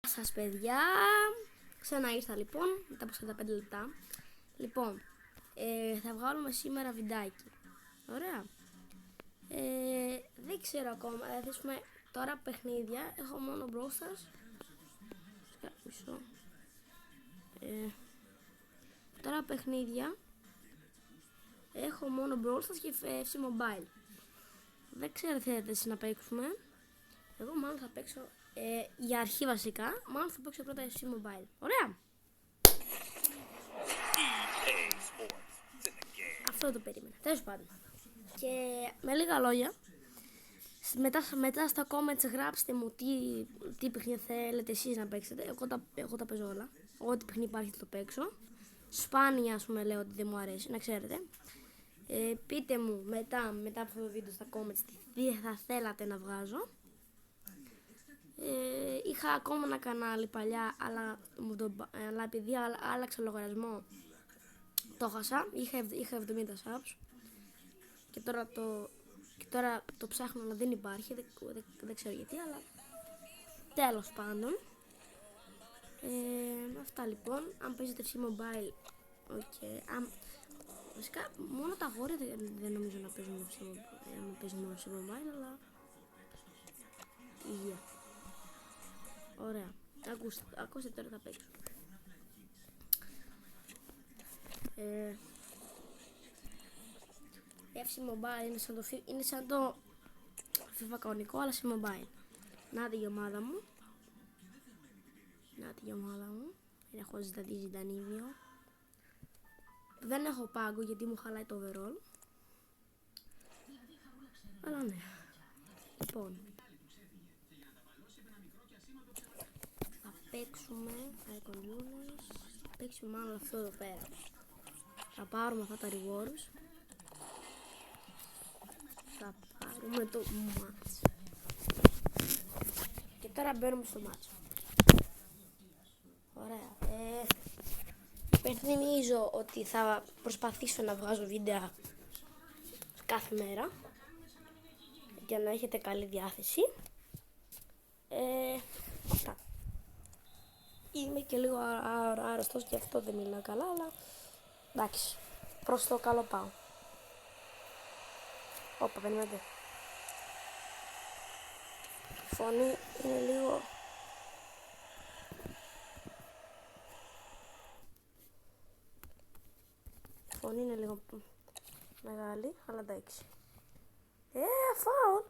Σας παιδιά, ξανά ήρθα λοιπόν μετά από 45 λεπτά. Λοιπόν, θα βγάλουμε σήμερα βιντεάκι. Ωραία. Δεν ξέρω ακόμα, θα θέσουμε τώρα παιχνίδια. Έχω μόνο Brawl Stars. Μισό. Τώρα παιχνίδια. Έχω μόνο Brawl Stars και FC Mobile. Δεν ξέρω τι θέλετε εσείς να παίξουμε. Εγώ μάλλον θα παίξω για αρχή βασικά. Μάλλον θα παίξω πρώτα FC Mobile. Ωραία. Αυτό το περίμενα. Τέλος πάντων. Και με λίγα λόγια, μετά στα comments γράψτε μου τι παιχνίδια θέλετε εσείς να παίξετε. Εγώ τα παίζω όλα. Ό,τι παιχνίδι υπάρχει θα το παίξω. Σπάνια ας πούμε λέω ότι δεν μου αρέσει, να ξέρετε. Πείτε μου μετά από αυτό το βίντεο στα comments τι θα θέλατε να βγάζω. Είχα ακόμα ένα κανάλι παλιά, αλλά επειδή άλλαξα λογαριασμό το χάσα. Είχα 70 subs και τώρα το ψάχνω αλλά δεν υπάρχει, δεν ξέρω γιατί, αλλά τέλος πάντων. Αυτά λοιπόν. Αν παίζετε FC Mobile, okay. Βασικά μόνο τα αγόρια δεν νομίζω να παίζουν FC Mobile, αλλά υγεία. Ωραία. Ακούστε τώρα θα παίξω. FC Mobile είναι σαν το FIFA κανονικό, αλλά σε mobile. Να τη η ομάδα μου. Έχω ζητανίδιο. Δεν έχω πάγκο γιατί μου χαλάει το overall. Αλλά ναι. Λοιπόν. Θα παίξουμε θα παίξουμε μάλλον αυτό εδώ πέρα. Θα πάρουμε αυτά τα rewards. Θα πάρουμε το match. Και τώρα μπαίνουμε στο match. Ωραία. Υπενθυμίζω ότι θα προσπαθήσω να βγάζω βίντεο κάθε μέρα για να έχετε καλή διάθεση. Αυτά. Είμαι και λίγο άρρωστος και αυτό δεν μιλάω καλά, αλλά εντάξει, προς το καλό πάω. Όπα, περιμένετε. Η φωνή είναι λίγο... Η φωνή είναι λίγο μεγάλη, αλλά εντάξει. Φάουλ!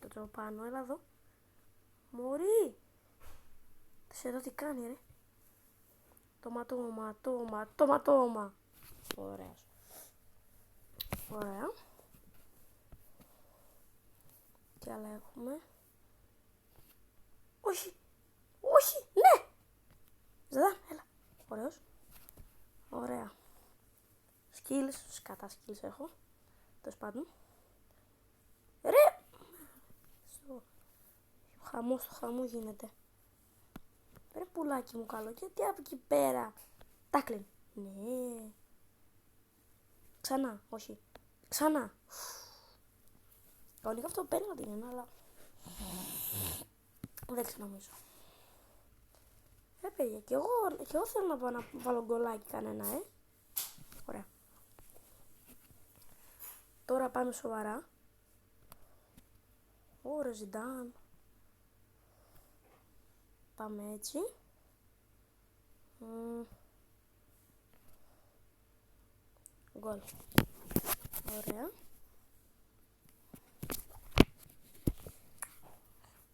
Το τρώω πάνω, έλα εδώ. Μωρή! Σε εδώ τι κάνει ρε. Τοματώμα. Ωραία. Ωραία. Τι άλλα έχουμε. Όχι, ναι. Ζεδά, έλα. Ωραίος. Ωραία. Skills, σκατά skills έχω. Τέλος πάντων. Ρε. Χαμό γίνεται. Ρε πουλάκι μου καλό, γιατί από εκεί πέρα. Τάκλιν. Ναι. Ξανά, όχι. Ξανά. Κανονικά αυτό παίρνει την είναι, αλλά δεν ξαναμίζω. Ρε παιδιά, και εγώ θέλω να πάω να βάλω γκολάκι κανένα, Ωραία. Τώρα πάμε σοβαρά. Ωραία, Ζιντάν. Πάμε έτσι. Γκολ. Ωραία.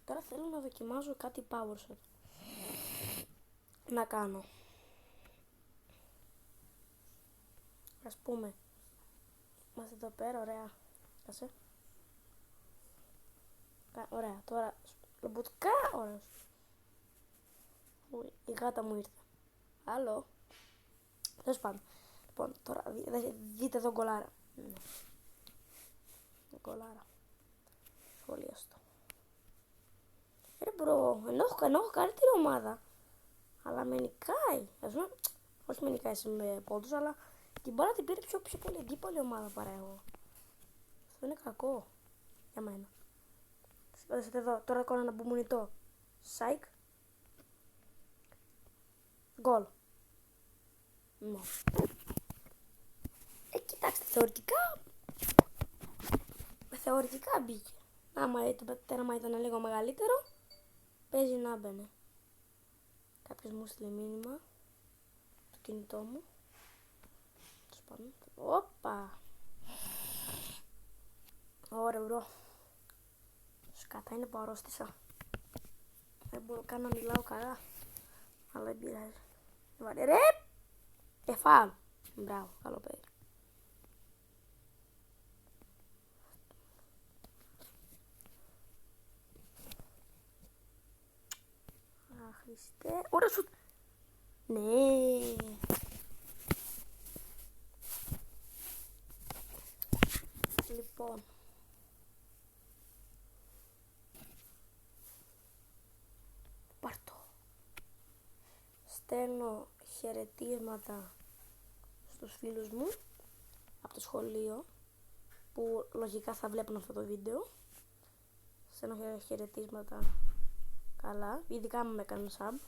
Τώρα θέλω να δοκιμάζω κάτι power shot. Να κάνω. Ας πούμε. Είμαστε εδώ πέρα, ωραία. Κάσε. Ωραία, τώρα. Λομπουτικά, ωραίος. Η γάτα μου ήρθε. Άλλο. Τέλος πάντων. Λοιπόν, τώρα δείτε εδώ γκολάρα. Ναι. Γκολάρα. Σχολίαστο. Ρε μπρο, ενώ έχω καλύτερη ομάδα. Αλλά με νικάει. Όχι με νικάει σε πόντους, αλλά την μπάλα την πήρε πιο πολύ αντίπαλη ομάδα παρά εγώ. Αυτό είναι κακό για μένα. Δείτε εδώ, τώρα κάνω ένα μπουμουνιτό. Σάικ. Γκολ. Ναι. Κοιτάξτε, θεωρητικά μπήκε. Άμα το τέραμα ήταν λίγο μεγαλύτερο, παίζει να μπαινε. Κάποιος μου στείλε μήνυμα το κινητό μου. Όπα. Ωραία μπρο. Σκατά είναι που αρρώστησα. Δεν μπορώ καν να μιλάω καλά. Αλλά δεν πειράζει. Ρε! Φάουλ. Μπράβο, καλό παιδί. Χριστέ. Ωραία σουτ. Ναι. Λοιπόν. Πάρτο. Στέλνω χαιρετίσματα στους φίλους μου από το σχολείο που λογικά θα βλέπουν αυτό το βίντεο. Στέλνω χαιρετίσματα. Καλά, ειδικά μου έκανε sub.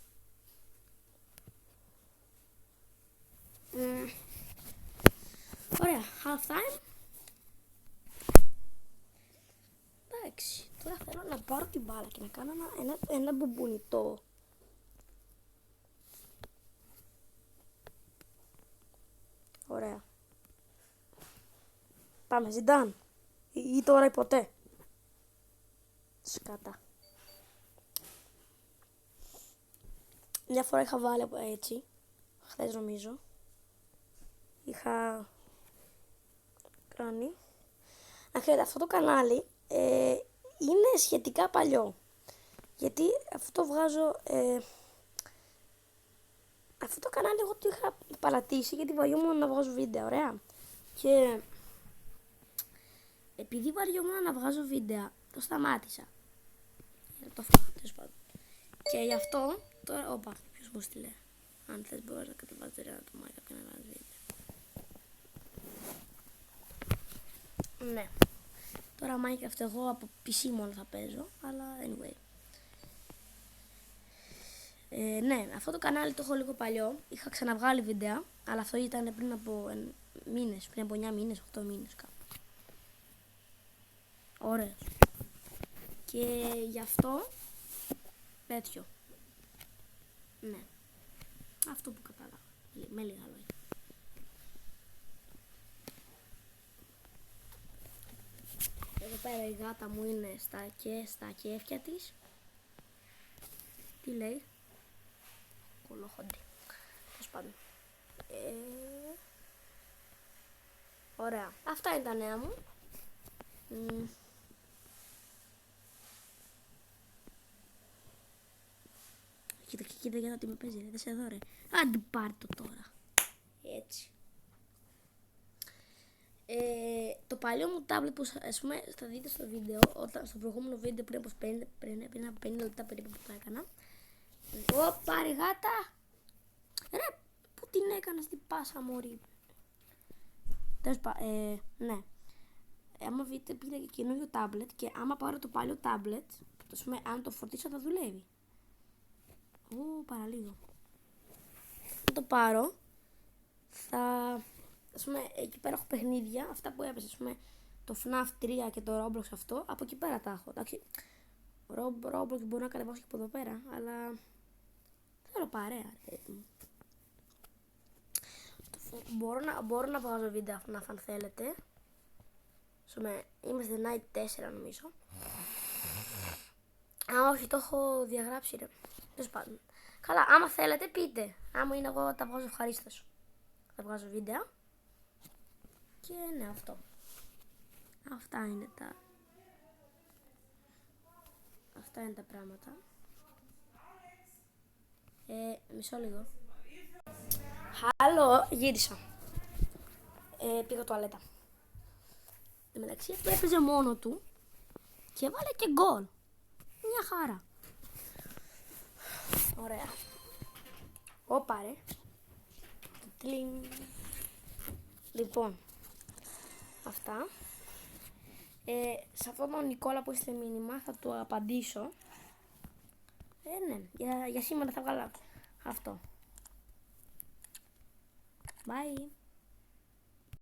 Ωραία, half time. Εντάξει, τώρα θέλω να πάρω την μπάλα και να κάνω ένα μπουμπουνιτό. Ωραία. Πάμε, Ζιντάν. Ή τώρα ή ποτέ. Σκάτα. Μια φορά είχα βάλει έτσι. Χθες νομίζω. Είχα κάνει. Να ξέρετε, αυτό το κανάλι είναι σχετικά παλιό. Γιατί αυτό το βγάζω. Αυτό το κανάλι εγώ το είχα παρατήσει γιατί βαριόμουν να βγάζω βίντεο, ωραία. Και επειδή βαριόμουν να βγάζω βίντεο, το σταμάτησα. Το φάω, τέλος πάντων. Και γι' αυτό τώρα. Όπα, ποιος μου στείλε. Αν θες μπορείς να κατεβάσεις ένα το μάικα και να βγάζεις βίντεο. Ναι. Τώρα Minecraft εγώ από PC μόνο θα παίζω, αλλά anyway. Ναι, αυτό το κανάλι το έχω λίγο παλιό. Είχα ξαναβγάλει βίντεο, αλλά αυτό ήταν πριν από μήνες, πριν από 9 μήνες, 8 μήνες κάπου. Ωραίος. Και γι' αυτό τέτοιο. Ναι. Αυτό που κατάλαβα. Με λίγα λόγια. Εδώ πέρα η γάτα μου είναι στα κέφια της. Τι λέει? Κολοχοντή. Τέλος πάντων. Ωραία. Αυτά είναι τα νέα μου. Κοίτα για τι με παίζει ρε. Δεν σε δω ρε. Άντε πάρ' το τώρα. Έτσι. Το παλιό μου tablet που ας πούμε θα δείτε στο βίντεο, στο προηγούμενο βίντεο πριν από 50 λεπτά περίπου που το έκανα. Ωπα ρε γάτα. Ρε που την έκανας την πάσα μωρή. Τέλος πάντων, ναι. Άμα δείτε πήρα και καινούριο tablet και άμα πάρω το παλιό tablet, ας πούμε αν το φορτίσω θα δουλεύει. Παραλίγο. Αν το πάρω θα... Ας πούμε, εκεί πέρα έχω παιχνίδια, αυτά που έπαιζε, ας πούμε, το FNAF 3 και το Roblox αυτό, από εκεί πέρα τα έχω, εντάξει. Roblox μπορώ να κατεβάσω και από εδώ πέρα, αλλά θέλω παρέα, μπορώ να βγάζω βίντεο FNAF αν θέλετε. Ας πούμε, είμαστε Night 4 νομίζω. Όχι, το έχω διαγράψει ρε. Τέλος πάντων. Καλά, άμα θέλετε πείτε. Άμα είναι εγώ τα βγάζω ευχαρίστως. Θα βγάζω βίντεο. Και ναι, αυτό. Αυτά είναι τα πράγματα. Μισό λίγο. Χαλό, γύρισα. Πήγα τουαλέτα. Εν μεταξύ αυτό έπαιζε μόνο του και έβαλε και γκολ. Μια χαρά. Ωραία. Όπα ρε. Λοιπόν, αυτά. Σε αυτόν τον Νικόλα που είστε μήνυμα θα του απαντήσω. Ναι, για σήμερα θα βγάλω αυτό. Bye.